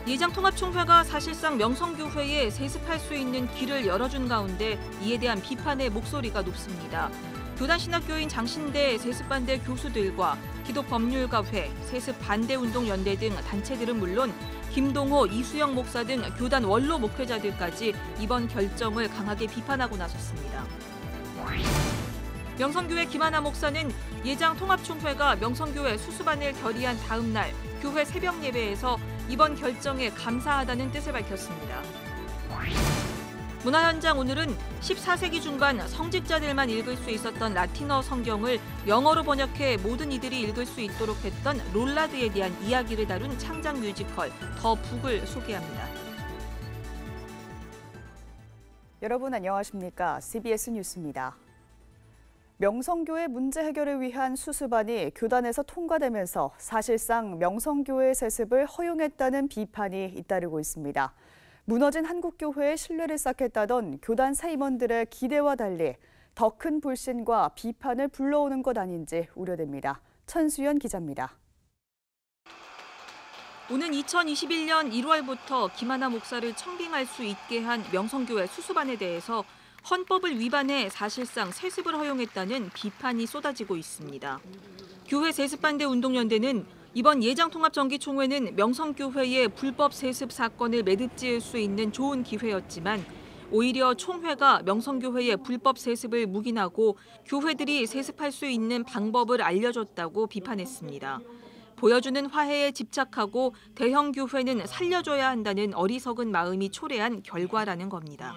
예장통합총회가 사실상 명성교회에 세습할 수 있는 길을 열어준 가운데 이에 대한 비판의 목소리가 높습니다. 교단신학교인 장신대 세습반대 교수들과 기독법률가회, 세습반대운동연대 등 단체들은 물론 김동호, 이수영 목사 등 교단 원로 목회자들까지 이번 결정을 강하게 비판하고 나섰습니다. 명성교회 김하나 목사는 예장통합총회가 명성교회 수수반을 결의한 다음 날 교회 새벽 예배에서 이번 결정에 감사하다는 뜻을 밝혔습니다. 문화현장 오늘은 14세기 중반 성직자들만 읽을 수 있었던 라틴어 성경을 영어로 번역해 모든 이들이 읽을 수 있도록 했던 롤라드에 대한 이야기를 다룬 창작 뮤지컬 더 북을 소개합니다. 여러분 안녕하십니까? CBS 뉴스입니다. 명성교회 문제 해결을 위한 수수반이 교단에서 통과되면서 사실상 명성교회 세습을 허용했다는 비판이 잇따르고 있습니다. 무너진 한국교회의 신뢰를 쌓겠다던 교단 사임원들의 기대와 달리 더 큰 불신과 비판을 불러오는 것 아닌지 우려됩니다. 천수연 기자입니다. 오는 2021년 1월부터 김하나 목사를 청빙할 수 있게 한 명성교회 수수반에 대해서 헌법을 위반해 사실상 세습을 허용했다는 비판이 쏟아지고 있습니다. 교회 세습반대 운동연대는 이번 예장통합정기총회는 명성교회의 불법 세습 사건을 매듭지을 수 있는 좋은 기회였지만 오히려 총회가 명성교회의 불법 세습을 묵인하고 교회들이 세습할 수 있는 방법을 알려줬다고 비판했습니다. 보여주는 화해에 집착하고 대형 교회는 살려줘야 한다는 어리석은 마음이 초래한 결과라는 겁니다.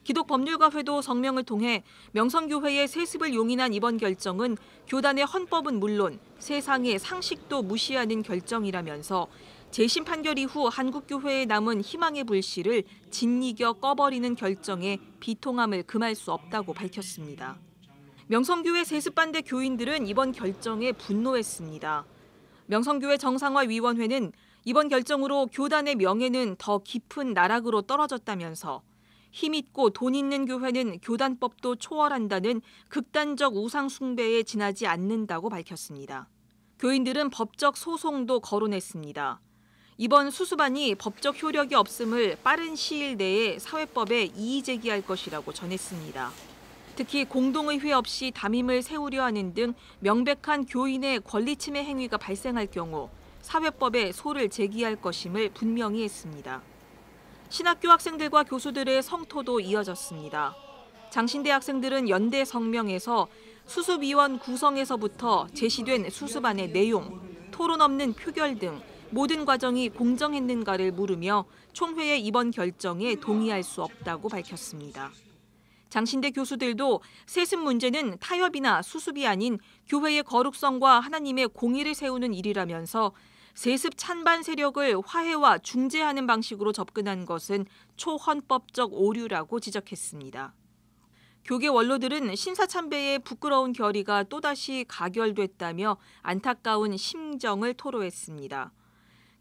기독법률가회도 성명을 통해 명성교회의 세습을 용인한 이번 결정은 교단의 헌법은 물론 세상의 상식도 무시하는 결정이라면서 재심 판결 이후 한국교회에 남은 희망의 불씨를 짓이겨 꺼버리는 결정에 비통함을 금할 수 없다고 밝혔습니다. 명성교회 세습반대 교인들은 이번 결정에 분노했습니다. 명성교회 정상화위원회는 이번 결정으로 교단의 명예는 더 깊은 나락으로 떨어졌다면서 힘있고 돈 있는 교회는 교단법도 초월한다는 극단적 우상 숭배에 지나지 않는다고 밝혔습니다. 교인들은 법적 소송도 거론했습니다. 이번 수수반이 법적 효력이 없음을 빠른 시일 내에 사회법에 이의 제기할 것이라고 전했습니다. 특히 공동의회 없이 담임을 세우려 하는 등 명백한 교인의 권리 침해 행위가 발생할 경우 사회법에 소를 제기할 것임을 분명히 했습니다. 신학교 학생들과 교수들의 성토도 이어졌습니다. 장신대 학생들은 연대 성명에서 수습위원 구성에서부터 제시된 수습안의 내용, 토론 없는 표결 등 모든 과정이 공정했는가를 물으며 총회의 이번 결정에 동의할 수 없다고 밝혔습니다. 장신대 교수들도 세습 문제는 타협이나 수습이 아닌 교회의 거룩성과 하나님의 공의를 세우는 일이라면서 세습 찬반 세력을 화해와 중재하는 방식으로 접근한 것은 초헌법적 오류라고 지적했습니다. 교계 원로들은 신사참배의 부끄러운 결의가 또다시 가결됐다며 안타까운 심정을 토로했습니다.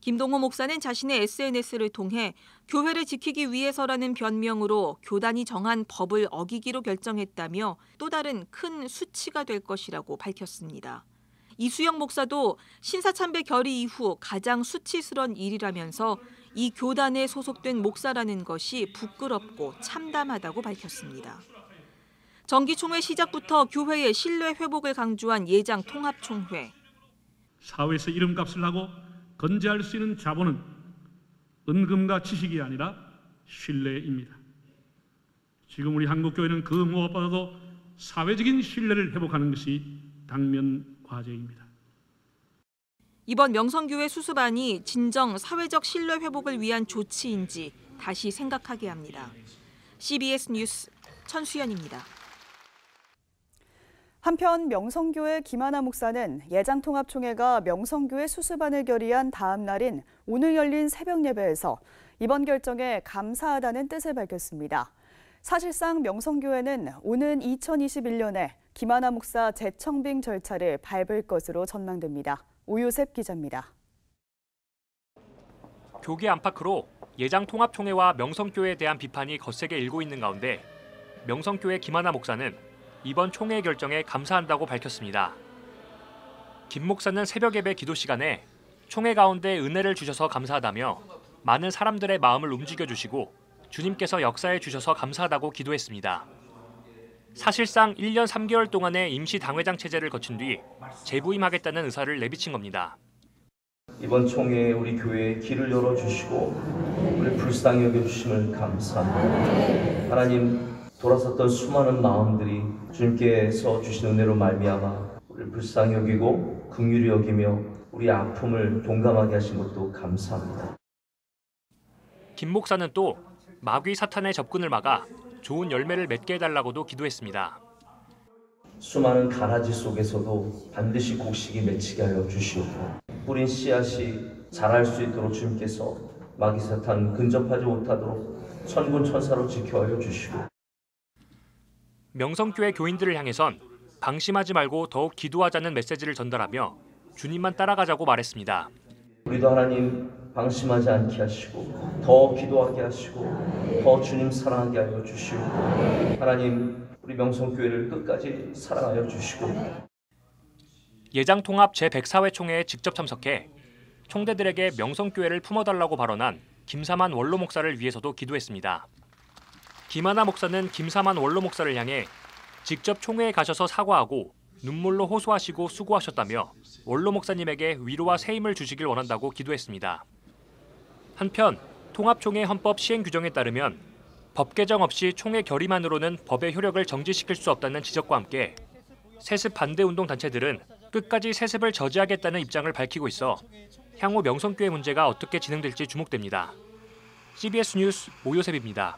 김동호 목사는 자신의 SNS를 통해 교회를 지키기 위해서라는 변명으로 교단이 정한 법을 어기기로 결정했다며 또 다른 큰 수치가 될 것이라고 밝혔습니다. 이수영 목사도 신사참배 결의 이후 가장 수치스러운 일이라면서 이 교단에 소속된 목사라는 것이 부끄럽고 참담하다고 밝혔습니다. 정기총회 시작부터 교회의 신뢰 회복을 강조한 예장통합총회. 사회에서 이름값을 하고 건재할 수 있는 자본은 은금과 지식이 아니라 신뢰입니다. 지금 우리 한국교회는 그 무엇보다도 사회적인 신뢰를 회복하는 것이 당면 과제입니다. 이번 명성교회 수습안이 진정 사회적 신뢰 회복을 위한 조치인지 다시 생각하게 합니다. CBS 뉴스 천수연입니다. 한편 명성교회 김하나 목사는 예장통합총회가 명성교회 수습안을 결의한 다음 날인 오늘 열린 새벽 예배에서 이번 결정에 감사하다는 뜻을 밝혔습니다. 사실상 명성교회는 오는 2021년에 김하나 목사 재청빙 절차를 밟을 것으로 전망됩니다. 오요셉 기자입니다. 교계 안팎으로 예장통합총회와 명성교회에 대한 비판이 거세게 일고 있는 가운데 명성교회 김하나 목사는 이번 총회 결정에 감사한다고 밝혔습니다. 김 목사는 새벽 예배 기도 시간에 총회 가운데 은혜를 주셔서 감사하다며 많은 사람들의 마음을 움직여 주시고 주님께서 역사해 주셔서 감사하다고 기도했습니다. 사실상 1년 3개월 동안의 임시 당회장 체제를 거친 뒤 재부임하겠다는 의사를 내비친 겁니다. 이번 총회에 우리 교회에 길을 열어주시고 우리 불쌍히 여겨주심을 감사합니다. 하나님, 돌아섰던 수많은 마음들이 주님께서 주신 은혜로 말미암아 우리 불쌍히 여기고 긍휼히 여기며 우리 아픔을 동감하게 하신 것도 감사합니다. 김 목사는 또 마귀 사탄의 접근을 막아 좋은 열매를 맺게 해달라고도 기도했습니다. 수많은 가라지 속에서도 반드시 곡식이 맺히게 하여 주시옵고 뿌린 씨앗이 자랄 수 있도록 주님께서 마귀 사탄 근접하지 못하도록 천군 천사로 지켜하여 주시고 명성교회 교인들을 향해선 방심하지 말고 더욱 기도하자는 메시지를 전달하며 주님만 따라가자고 말했습니다. 우리도 하나님 방심하지 않게 하시고 더 기도하게 하시고 더 주님 사랑하게 하여 주시고 하나님 우리 명성교회를 끝까지 사랑하여 주시고 예장통합 제104회 총회에 직접 참석해 총대들에게 명성교회를 품어달라고 발언한 김사만 원로 목사를 위해서도 기도했습니다. 김하나 목사는 김사만 원로 목사를 향해 직접 총회에 가셔서 사과하고 눈물로 호소하시고 수고하셨다며 원로 목사님에게 위로와 새 힘을 주시길 원한다고 기도했습니다. 한편 통합총회 헌법 시행 규정에 따르면 법 개정 없이 총회 결의만으로는 법의 효력을 정지시킬 수 없다는 지적과 함께 세습 반대 운동 단체들은 끝까지 세습을 저지하겠다는 입장을 밝히고 있어 향후 명성교회 문제가 어떻게 진행될지 주목됩니다. CBS 뉴스 오요셉입니다.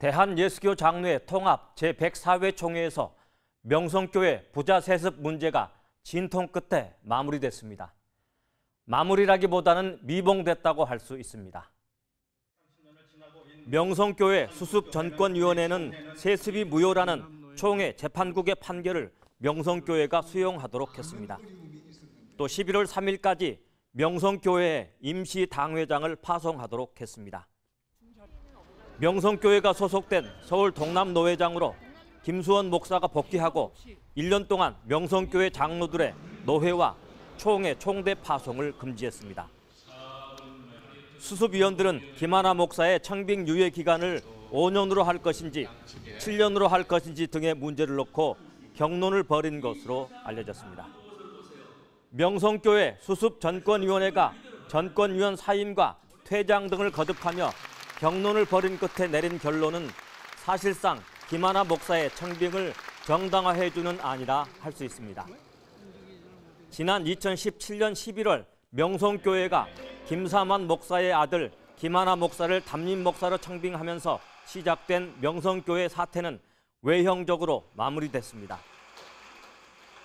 대한예수교 장로회 통합 제104회 총회에서 명성교회 부자 세습 문제가 진통 끝에 마무리됐습니다. 마무리라기보다는 미봉됐다고 할 수 있습니다. 명성교회 수습전권위원회는 세습이 무효라는 총회 재판국의 판결을 명성교회가 수용하도록 했습니다. 또 11월 3일까지 명성교회에 임시당회장을 파송하도록 했습니다. 명성교회가 소속된 서울 동남노회장으로 김수원 목사가 복귀하고 1년 동안 명성교회 장로들의 노회와 총회 총대 파송을 금지했습니다. 수습위원들은 김하나 목사의 청빙 유예 기간을 5년으로 할 것인지 7년으로 할 것인지 등의 문제를 놓고 격론을 벌인 것으로 알려졌습니다. 명성교회 수습전권위원회가 전권위원 사임과 퇴장 등을 거듭하며 격론을 벌인 끝에 내린 결론은 사실상 김하나 목사의 청빙을 정당화해주는 안이라 할 수 있습니다. 지난 2017년 11월 명성교회가 김사만 목사의 아들 김하나 목사를 담임 목사로 청빙하면서 시작된 명성교회 사태는 외형적으로 마무리됐습니다.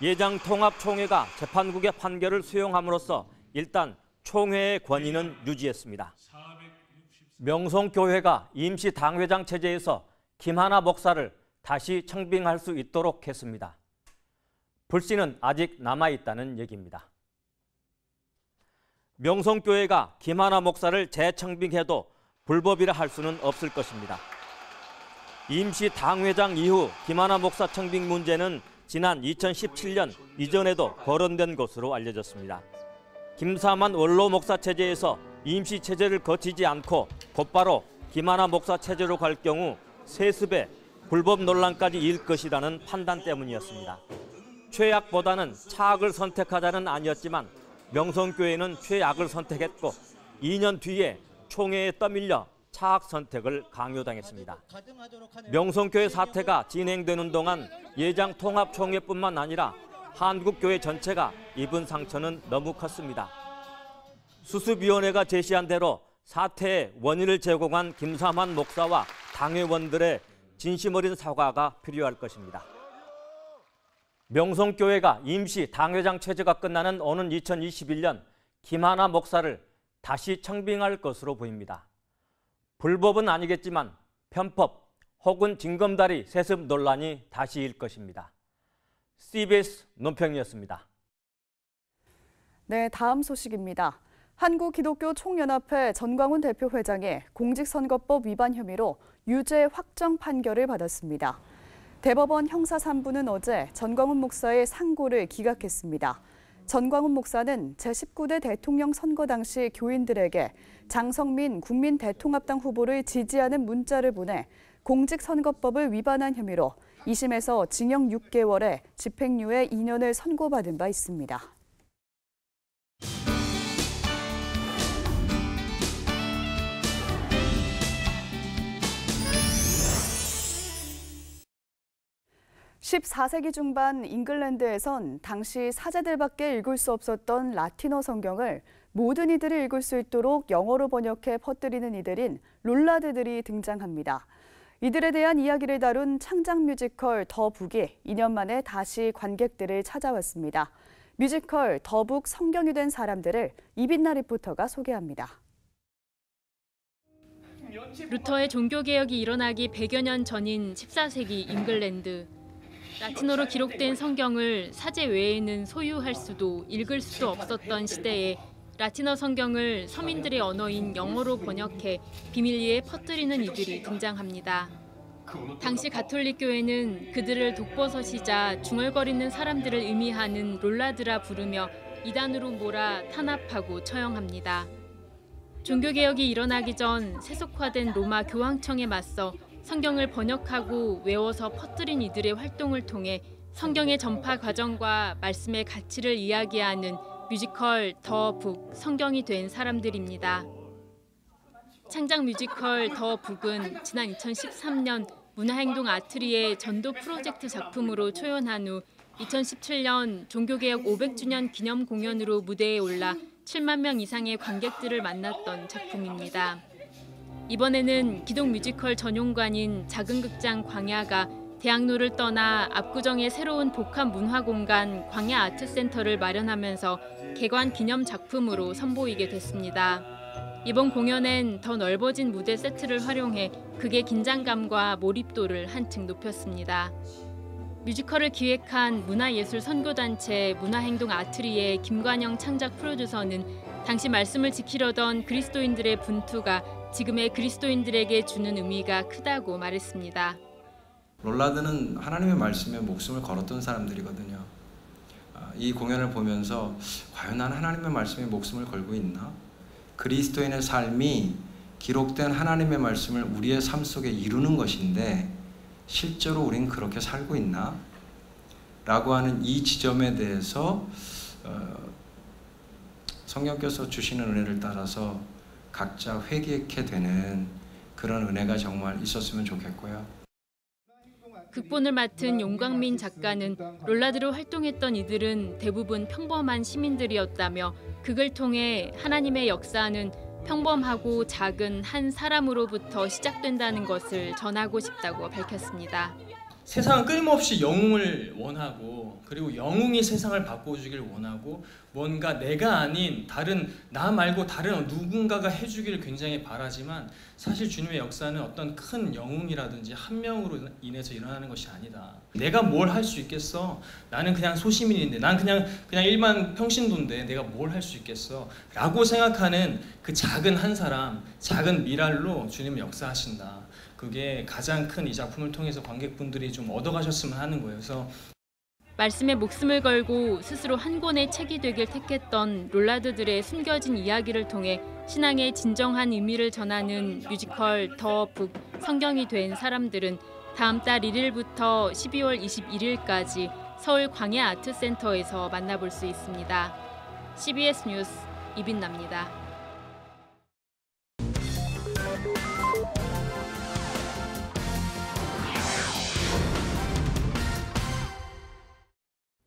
예장통합총회가 재판국의 판결을 수용함으로써 일단 총회의 권위는 유지했습니다. 명성교회가 임시당회장 체제에서 김하나 목사를 다시 청빙할 수 있도록 했습니다. 불씨는 아직 남아있다는 얘기입니다. 명성교회가 김하나 목사를 재청빙해도 불법이라 할 수는 없을 것입니다. 임시당회장 이후 김하나 목사 청빙 문제는 지난 2017년 이전에도 거론된 것으로 알려졌습니다. 김사만 원로 목사 체제에서 임시 체제를 거치지 않고 곧바로 김하나 목사 체제로 갈 경우 세습에 불법 논란까지 이을 것이라는 판단 때문이었습니다. 최악보다는 차악을 선택하자는 아니었지만 명성교회는 최악을 선택했고 2년 뒤에 총회에 떠밀려 차악 선택을 강요당했습니다. 명성교회 사태가 진행되는 동안 예장통합총회뿐만 아니라 한국교회 전체가 입은 상처는 너무 컸습니다. 수습위원회가 제시한 대로 사태의 원인을 제공한 김사만 목사와 당회원들의 진심 어린 사과가 필요할 것입니다. 명성교회가 임시 당회장 체제가 끝나는 오는 2021년 김하나 목사를 다시 청빙할 것으로 보입니다. 불법은 아니겠지만 편법 혹은 징검다리 세습 논란이 다시 일 것입니다. CBS 논평이었습니다. 네, 다음 소식입니다. 한국기독교총연합회 전광훈 대표회장이 공직선거법 위반 혐의로 유죄 확정 판결을 받았습니다. 대법원 형사 3부는 어제 전광훈 목사의 상고를 기각했습니다. 전광훈 목사는 제19대 대통령 선거 당시 교인들에게 장성민 국민대통합당 후보를 지지하는 문자를 보내 공직선거법을 위반한 혐의로 2심에서 징역 6개월에 집행유예 2년을 선고받은 바 있습니다. (14세기) 중반 잉글랜드에선 당시 사제들밖에 읽을 수 없었던 라틴어 성경을 모든 이들이 읽을 수 있도록 영어로 번역해 퍼뜨리는 이들인 롤라드들이 등장합니다. 이들에 대한 이야기를 다룬 창작 뮤지컬 더 북이 2년 만에 다시 관객들을 찾아왔습니다. 뮤지컬 더 북 성경이 된 사람들을 이빛나 리포터가 소개합니다. 루터의 종교개혁이 일어나기 100여 년 전인 14세기 잉글랜드. 라틴어로 기록된 성경을 사제 외에는 소유할 수도 읽을 수도 없었던 시대에 라틴어 성경을 서민들의 언어인 영어로 번역해 비밀리에 퍼뜨리는 이들이 등장합니다. 당시 가톨릭 교회는 그들을 독버섯이자 중얼거리는 사람들을 의미하는 롤라드라 부르며 이단으로 몰아 탄압하고 처형합니다. 종교개혁이 일어나기 전 세속화된 로마 교황청에 맞서 성경을 번역하고 외워서 퍼뜨린 이들의 활동을 통해 성경의 전파 과정과 말씀의 가치를 이야기하는 뮤지컬 더 북 성경이 된 사람들입니다. 창작 뮤지컬 더 북은 지난 2013년 문화행동 아트리에 전도 프로젝트 작품으로 초연한 후 2017년 종교개혁 500주년 기념 공연으로 무대에 올라 7만 명 이상의 관객들을 만났던 작품입니다. 이번에는 기독 뮤지컬 전용관인 작은 극장 광야가 대학로를 떠나 압구정의 새로운 복합 문화공간 광야 아트센터를 마련하면서 개관 기념 작품으로 선보이게 됐습니다. 이번 공연엔 더 넓어진 무대 세트를 활용해 극의 긴장감과 몰입도를 한층 높였습니다. 뮤지컬을 기획한 문화예술 선교단체 문화행동 아트리의 김관영 창작 프로듀서는 당시 말씀을 지키려던 그리스도인들의 분투가 지금의 그리스도인들에게 주는 의미가 크다고 말했습니다. 롤라드는 하나님의 말씀에 목숨을 걸었던 사람들이거든요. 이 공연을 보면서 과연 난 하나님의 말씀에 목숨을 걸고 있나? 그리스도인의 삶이 기록된 하나님의 말씀을 우리의 삶 속에 이루는 것인데 실제로 우린 그렇게 살고 있나? 라고 하는 이 지점에 대해서 성령께서 주시는 은혜를 따라서 각자 회개케 되는 그런 은혜가 정말 있었으면 좋겠고요. 극본을 맡은 용광민 작가는 롤라드로 활동했던 이들은 대부분 평범한 시민들이었다며 극을 통해 하나님의 역사는 평범하고 작은 한 사람으로부터 시작된다는 것을 전하고 싶다고 밝혔습니다. 세상은 끊임없이 영웅을 원하고 그리고 영웅이 세상을 바꿔주길 원하고 뭔가 내가 아닌 다른 나 말고 다른 누군가가 해주기를 굉장히 바라지만 사실 주님의 역사는 어떤 큰 영웅이라든지 한 명으로 인해서 일어나는 것이 아니다. 내가 뭘 할 수 있겠어? 나는 그냥 소시민인데 난 그냥 일반 평신도인데 내가 뭘 할 수 있겠어? 라고 생각하는 그 작은 한 사람, 작은 미랄로 주님은 역사하신다. 그게 가장 큰 이 작품을 통해서 관객분들이 좀 얻어가셨으면 하는 거예요. 그래서 말씀에 목숨을 걸고 스스로 한 권의 책이 되길 택했던 롤라드들의 숨겨진 이야기를 통해 신앙의 진정한 의미를 전하는 뮤지컬 더 북 성경이 된 사람들은 다음 달 1일부터 12월 21일까지 서울 광야 아트센터에서 만나볼 수 있습니다. CBS 뉴스 이빛나입니다.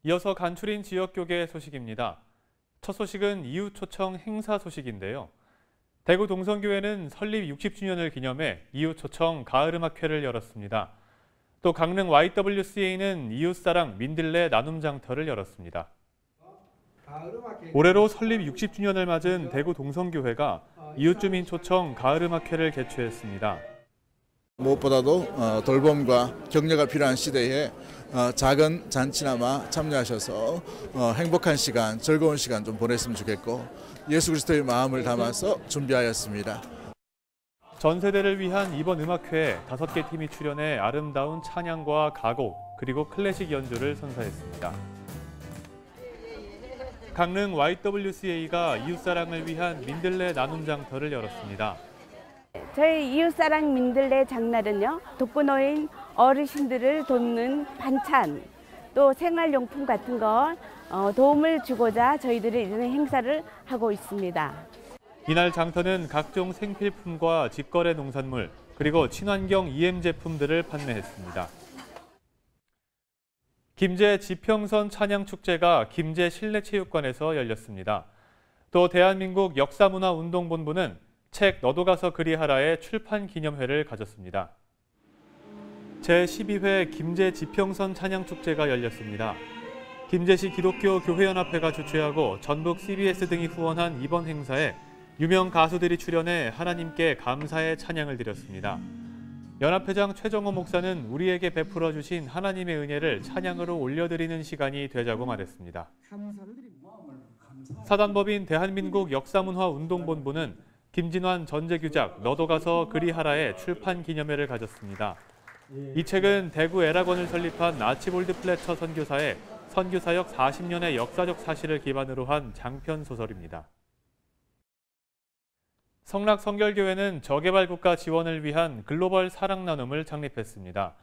이어서 간추린 지역교계 소식입니다. 첫 소식은 이웃 초청 행사 소식인데요. 대구 동성교회는 설립 60주년을 기념해 이웃 초청 가을음악회를 열었습니다. 또 강릉 YWCA는 이웃사랑 민들레 나눔 장터를 열었습니다. 올해로 설립 60주년을 맞은 대구 동성교회가 이웃주민 초청 가을음악회를 개최했습니다. 무엇보다도 돌봄과 격려가 필요한 시대에 작은 잔치나마 참여하셔서 행복한 시간, 즐거운 시간 좀 보냈으면 좋겠고 예수 그리스도의 마음을 담아서 준비하였습니다. 전 세대를 위한 이번 음악회에 5개 팀이 출연해 아름다운 찬양과 가곡 그리고 클래식 연주를 선사했습니다. 강릉 YWCA가 이웃사랑을 위한 민들레 나눔 장터를 열었습니다. 저희 이웃사랑 민들레 장날은요, 독거노인 어르신들을 돕는 반찬, 또 생활용품 같은 거 도움을 주고자 저희들이 이런 행사를 하고 있습니다. 이날 장터는 각종 생필품과 직거래 농산물, 그리고 친환경 EM 제품들을 판매했습니다. 김제 지평선 찬양축제가 김제 실내체육관에서 열렸습니다. 또 대한민국 역사문화운동본부는 책 너도 가서 그리하라의 출판 기념회를 가졌습니다. 제12회 김제 지평선 찬양축제가 열렸습니다. 김제시 기독교 교회연합회가 주최하고 전북 CBS 등이 후원한 이번 행사에 유명 가수들이 출연해 하나님께 감사의 찬양을 드렸습니다. 연합회장 최정호 목사는 우리에게 베풀어 주신 하나님의 은혜를 찬양으로 올려드리는 시간이 되자고 말했습니다. 사단법인 대한민국 역사문화운동본부는 김진환 전제규작 너도 가서 그리하라의 출판 기념회를 가졌습니다. 이 책은 대구 애락원을 설립한 아치볼드 플래처 선교사의 선교사역 40년의 역사적 사실을 기반으로 한 장편 소설입니다. 성락성결교회는 저개발 국가 지원을 위한 글로벌 사랑 나눔을 창립했습니다.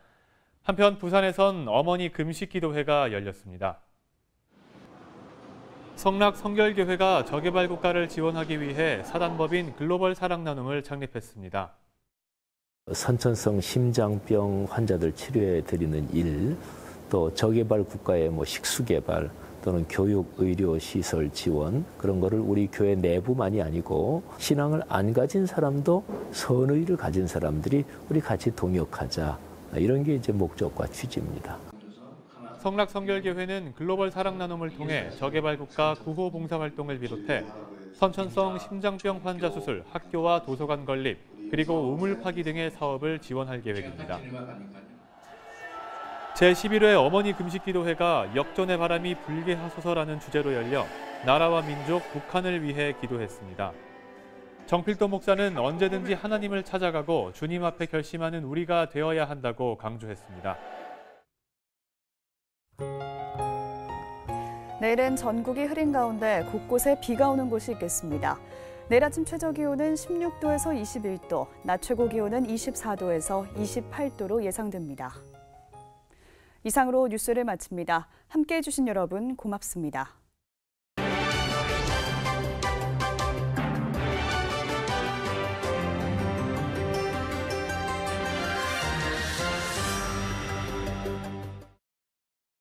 한편 부산에선 어머니 금식기도회가 열렸습니다. 성락성결교회가 저개발 국가를 지원하기 위해 사단법인 글로벌 사랑 나눔을 창립했습니다. 선천성 심장병 환자들 치료해 드리는 일, 또 저개발 국가의 식수 개발 또는 교육, 의료, 시설 지원 그런 거를 우리 교회 내부만이 아니고 신앙을 안 가진 사람도 선의를 가진 사람들이 우리 같이 동역하자, 이런 게 이제 목적과 취지입니다. 성락성결교회는 글로벌 사랑 나눔을 통해 저개발 국가 구호 봉사 활동을 비롯해 선천성 심장병 환자 수술, 학교와 도서관 건립, 그리고 우물 파기 등의 사업을 지원할 계획입니다. 제11회 어머니 금식기도회가 역전의 바람이 불게 하소서라는 주제로 열려 나라와 민족, 북한을 위해 기도했습니다. 정필도 목사는 언제든지 하나님을 찾아가고 주님 앞에 결심하는 우리가 되어야 한다고 강조했습니다. 내일은 전국이 흐린 가운데 곳곳에 비가 오는 곳이 있겠습니다. 내일 아침 최저기온은 16도에서 21도, 낮 최고기온은 24도에서 28도로 예상됩니다. 이상으로 뉴스를 마칩니다. 함께해 주신 여러분 고맙습니다.